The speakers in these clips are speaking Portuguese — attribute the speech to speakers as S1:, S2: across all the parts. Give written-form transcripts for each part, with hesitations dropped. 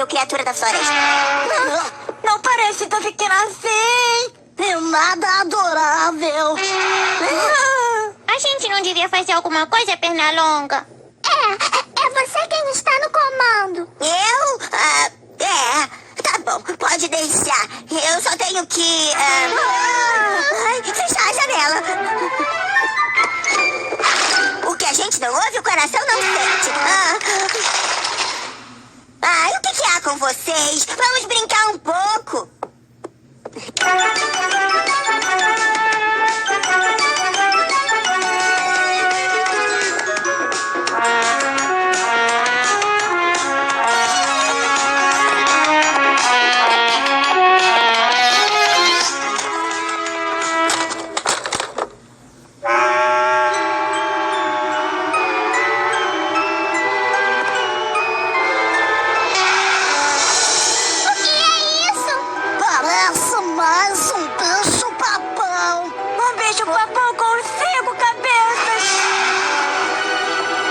S1: adorável criatura da floresta.
S2: Não parece tão pequena assim. E nada adorável.
S3: A gente não devia fazer alguma coisa, Pernalonga?
S4: É você quem está no comando.
S1: Eu? Tá bom, pode deixar. Eu só tenho que... fechar a janela. O que a gente não ouve, o coração não sente. E o que há com vocês? Vamos brincar um pouco.
S2: Parece mais um bicho-papão.
S3: Um bicho-papão com 5 cabeças.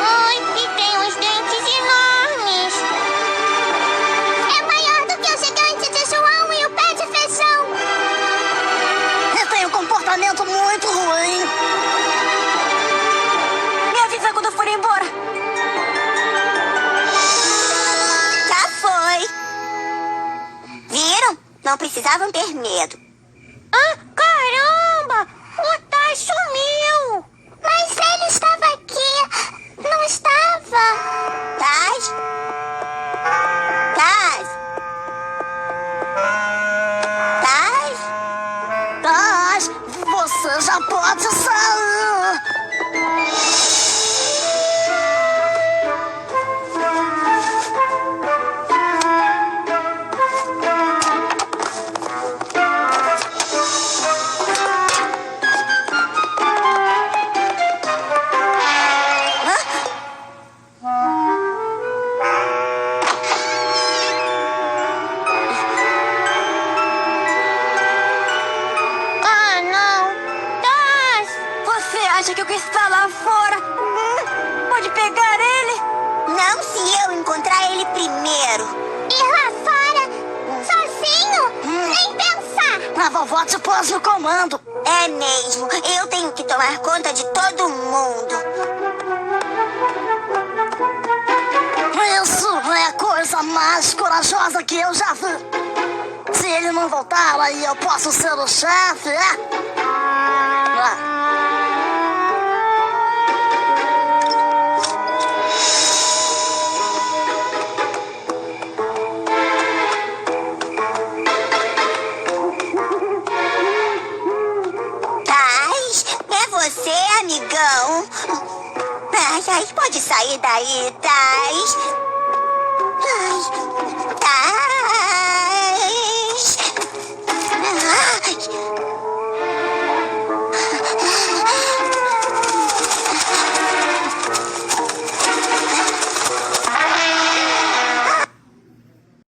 S3: Ai, e tem uns dentes enormes.
S4: É maior do que o gigante de João e o pé de feijão.
S2: E tem um comportamento muito ruim.
S3: Me avisa quando for embora.
S1: Já foi. Viram? Não precisavam ter medo.
S3: Caramba! O Taz sumiu.
S4: Mas ele estava aqui. Não estava.
S1: Taz? Taz? Taz?
S2: Mas você já pode sair.
S3: Não. Taz!
S2: Você acha que o que está lá fora pode pegar ele?
S1: Não se eu encontrar ele primeiro.
S4: Ir lá fora, sozinho? Nem pensar.
S2: A vovó te pôs no comando.
S1: É mesmo. Eu tenho que tomar conta de todo mundo.
S2: Isso é a coisa mais corajosa que eu já vi. Se ele não voltar, aí eu posso ser o chefe,
S1: Taz? É você, amigão? Ai, pode sair daí, Taz. Taz.